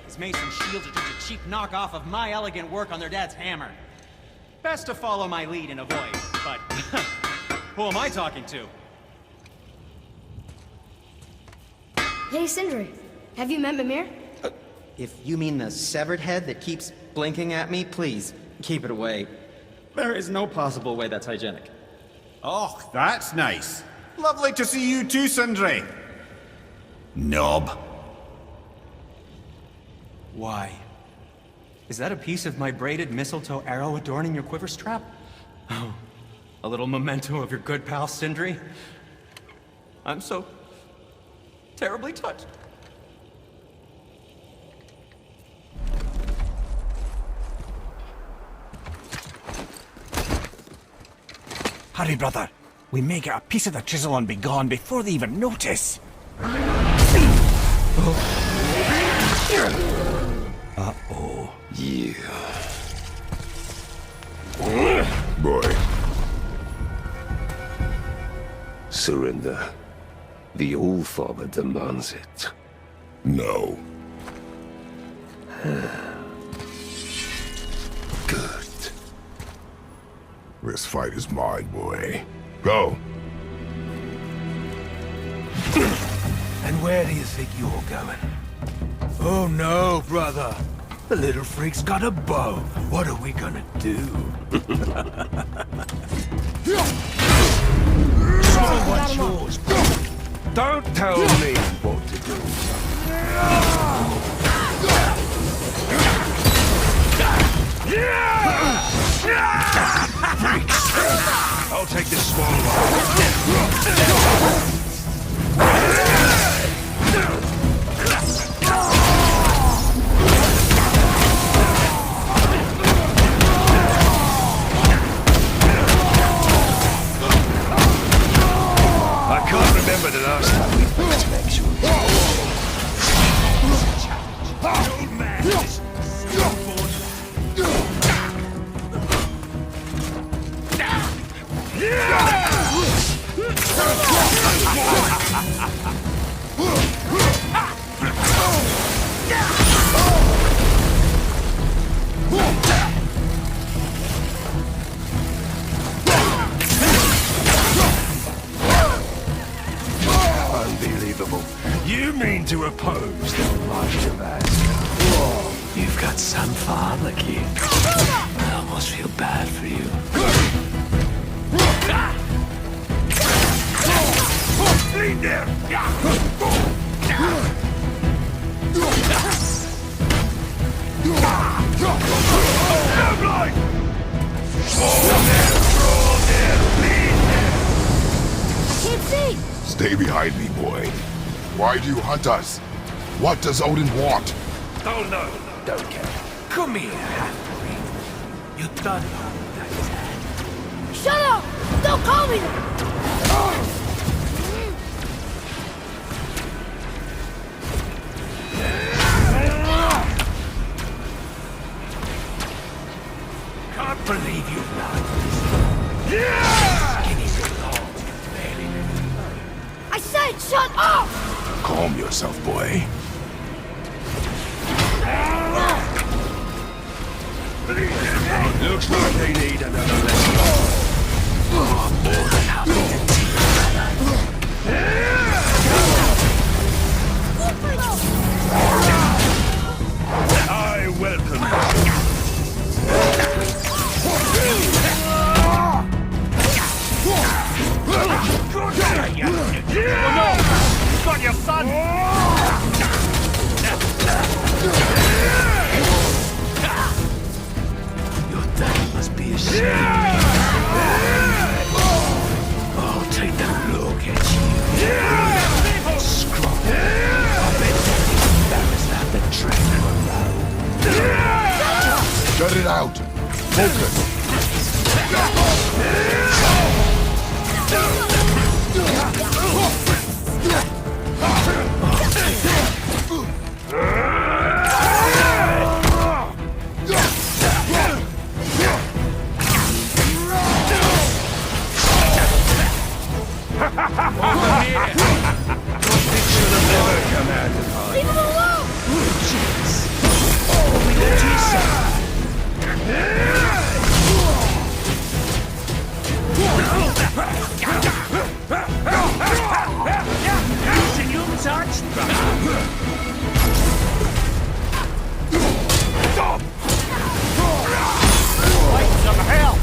His mason shields are just a cheap knockoff of my elegant work on their dad's hammer. Best to follow my lead and avoid, but who am I talking to? Hey, Sindri, have you met Mimir? If you mean the severed head that keeps blinking at me, please, keep it away. There is no possible way that's hygienic. Oh, that's nice. Lovely to see you too, Sindri. Knob. Why? Is that a piece of my braided mistletoe arrow adorning your quiver strap? Oh, a little memento of your good pal Sindri? I'm so terribly touched. Hurry, brother. We may get a piece of the chisel and be gone before they even notice. Uh-oh. Yeah. Boy. Surrender. The All-Father demands it. No. Good. This fight is mine, boy. Go. And where do you think you're going? Oh no, brother. The little freak's got a bow. What are we gonna do? Oh, what's yours? Don't tell me what to do. I'll take this small one. I can't remember the last time we fought an actual old man, this Unbelievable. You mean to oppose the might of Asgard? Whoa, you've got some father, kid. I almost feel bad for you. Lean there! Can't see! Stay behind me, boy. Why do you hunt us? What does Odin want? Oh no, don't care. Come here, half-breed. You done that is hand. Shut up! Don't call me that! Can't believe you've done this. Skinny little barely. I said shut up! Calm yourself, boy. Looks like they need another lesson. Oh, more than happy to teach I welcome You've got your son! Your daddy must be ashamed. Oh, take that look at you. Scrub. I bet daddy's embarrassed to have to drag you around. Shut it out. Focus. Leave him alone! Using your touch. Stop! Like some hell!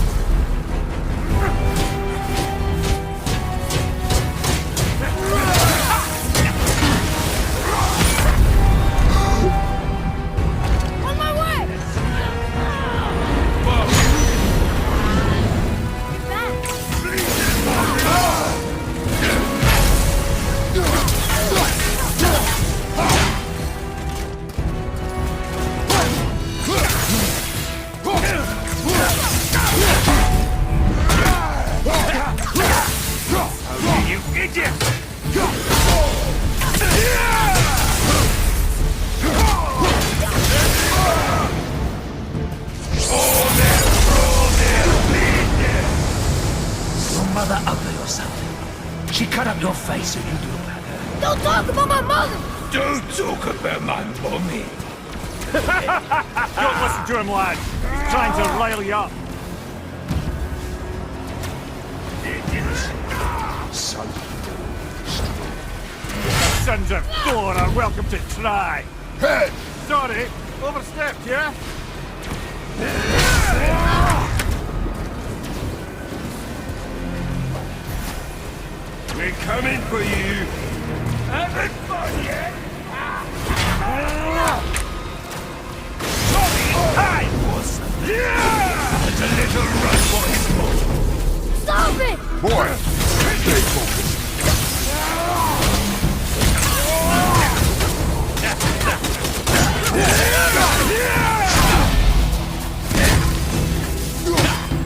On my way! You idiot! Your mother ugly or something. She cut up your face and you do about her. Don't talk about my mother! Don't talk about my mommy. Don't listen to him, lad. He's trying to rile you up. Sons of Thor are welcome to try. Head! Sorry, overstepped, yeah? We're coming for you. Having fun yet? Time was and a little run for his money. Stop it! Boy, stay focused.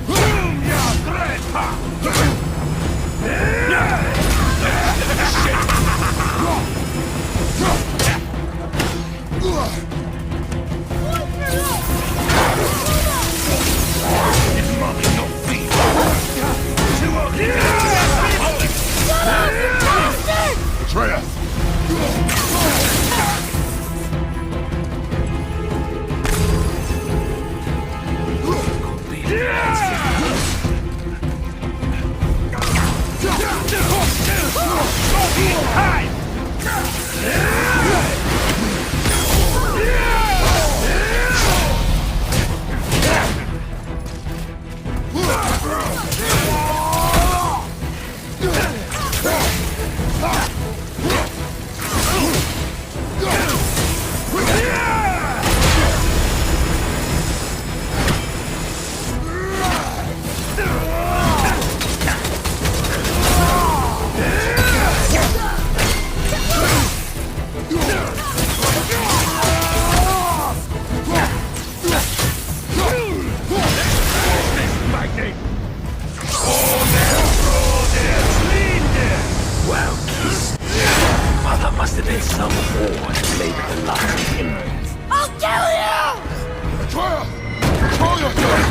Boom, your grandpa! There's some horde laid the last embers. I'll kill you! Trial! Control yourself!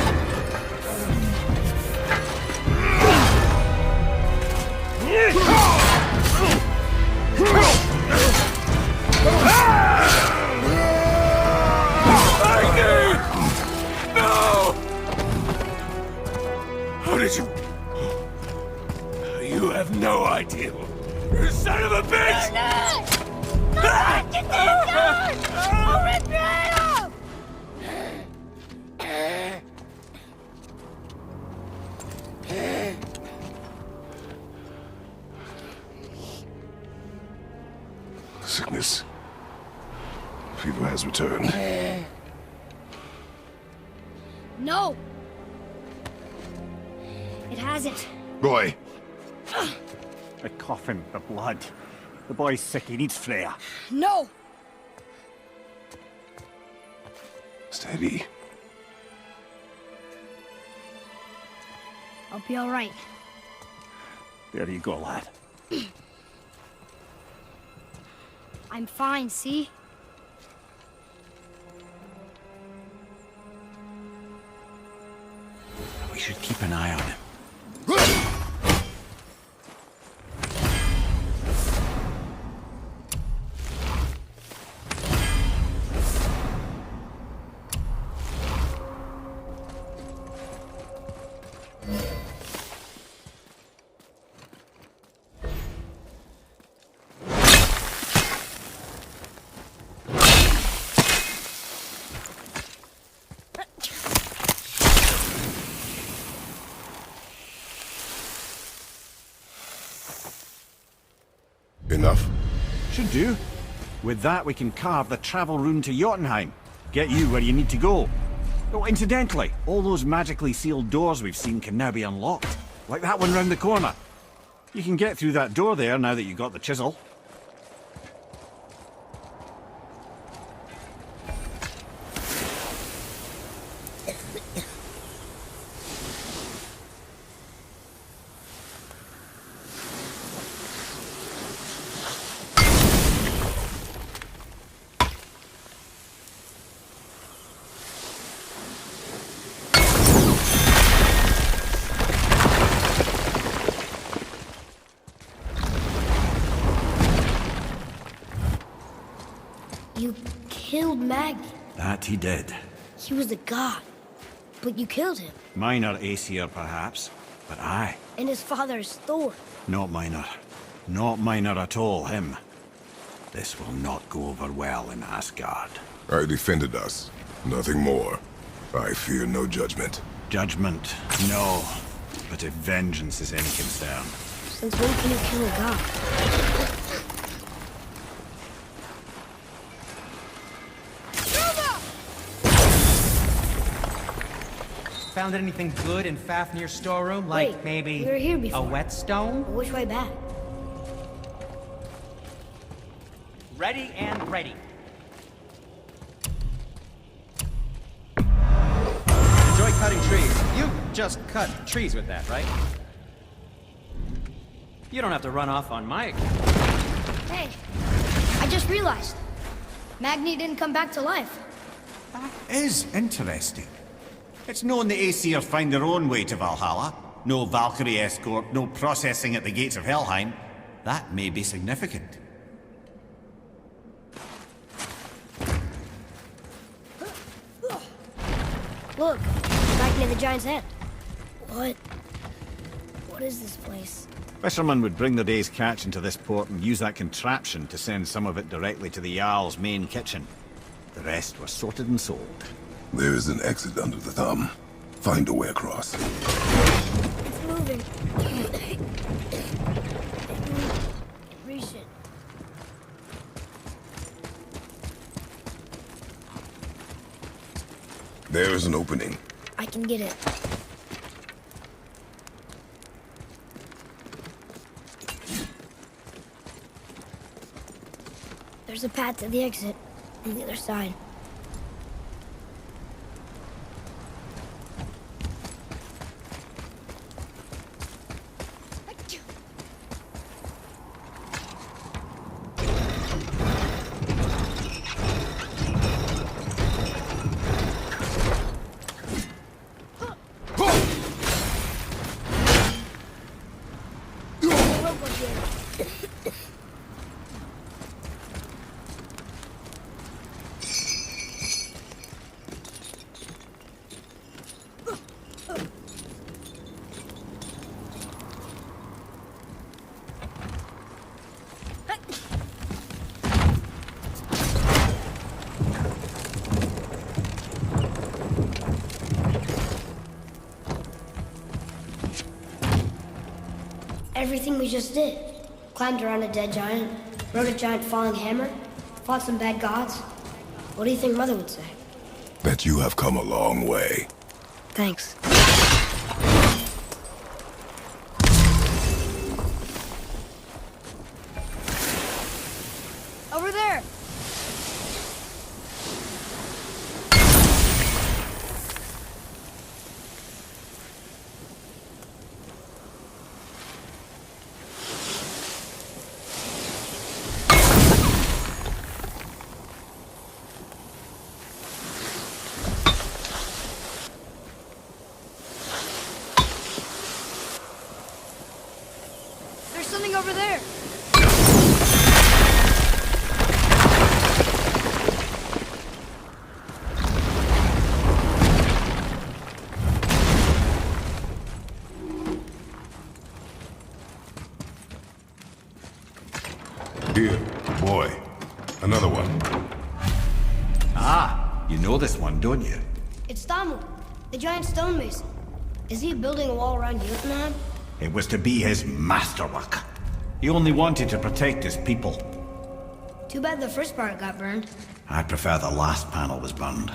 No! How did you... You have no idea. You son of a bitch! No! Get these guys! I'll rip your head off! Sickness. Fever has returned. No! It hasn't. Boy. The coffin, the blood. The boy's sick, he needs Freya. No! Steady. I'll be all right. There you go, lad. I'm fine, see? We should keep an eye on him. Enough? Should do. With that, we can carve the travel rune to Jotunheim. Get you where you need to go. Oh, incidentally, all those magically sealed doors we've seen can now be unlocked. Like that one round the corner. You can get through that door there now that you've got the chisel. You killed Magni. That he did. He was a god. But you killed him. Minor Aesir, perhaps, but I. And his father is Thor. Not minor. Not minor at all, him. This will not go over well in Asgard. I defended us. Nothing more. I fear no judgment. Judgment, no. But if vengeance is any concern. Since when can you kill a god? Found anything good in Fafnir's storeroom? Like Wait, maybe we were here before. a whetstone? Which way back? Ready and ready. Enjoy cutting trees. You just cut trees with that, right? You don't have to run off on my account. Hey, I just realized. Magni didn't come back to life. That is interesting. It's known the Aesir find their own way to Valhalla. No Valkyrie escort, no processing at the gates of Helheim. That may be significant. Look, back near the giant's head. What is this place? Fishermen would bring their day's catch into this port and use that contraption to send some of it directly to the Jarl's main kitchen. The rest was sorted and sold. There is an exit under the thumb. Find a way across. It's moving. Reach it. There is an opening. I can get it. There's a path to the exit on the other side. Everything we just did. Climbed around a dead giant, rode a giant falling hammer, fought some bad gods. What do you think Mother would say? That you have come a long way. Thanks. Over there! There's something over there! Here, boy. Another one. Ah, you know this one, don't you? It's Damu, the giant stonemason. Is he building a wall around Jotunheim? It was to be his masterwork. He only wanted to protect his people. Too bad the first part got burned. I prefer the last panel was burned.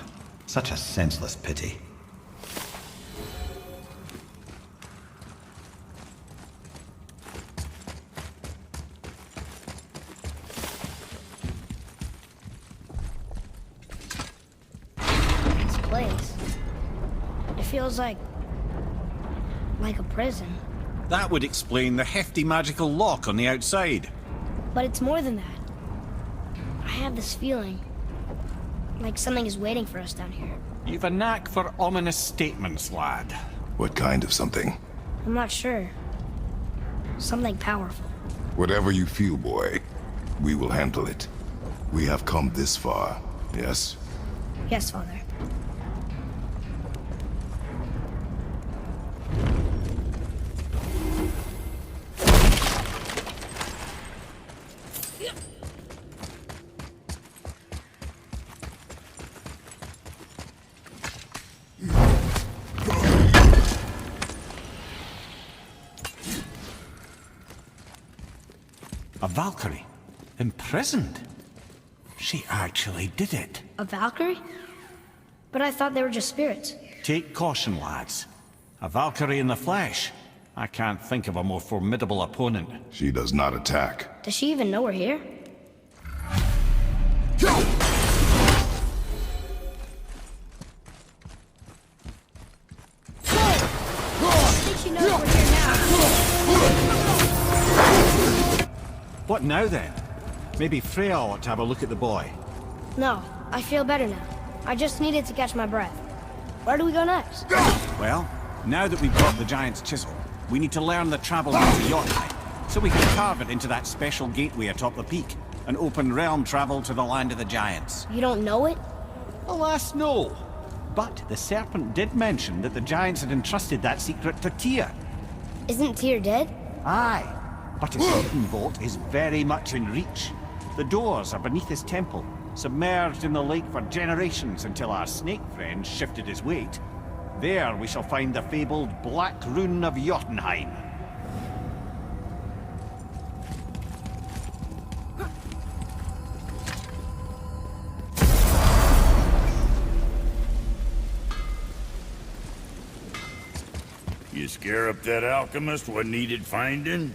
Such a senseless pity. This place. It feels like a prison. That would explain the hefty magical lock on the outside. But it's more than that. I have this feeling like something is waiting for us down here. You've a knack for ominous statements, lad. What kind of something? I'm not sure. Something powerful. Whatever you feel, boy, we will handle it. We have come this far, yes? Yes, Father. A Valkyrie? Imprisoned? She actually did it. A Valkyrie? But I thought they were just spirits. Take caution, lads. A Valkyrie in the flesh. I can't think of a more formidable opponent. She does not attack. Does she even know we're here? I think she knows we're here now. What now then? Maybe Freya ought to have a look at the boy. No, I feel better now. I just needed to catch my breath. Where do we go next? Well, now that we've got the giant's chisel, we need to learn the travel route to Jotunheim, so we can carve it into that special gateway atop the peak, and open realm travel to the land of the giants. You don't know it? Alas, no. But the serpent did mention that the giants had entrusted that secret to Tyr. Isn't Tyr dead? Aye, but his hidden vault is very much in reach. The doors are beneath his temple, submerged in the lake for generations until our snake friend shifted his weight. There we shall find the fabled Black Rune of Jotunheim. You scare up that alchemist what needed finding?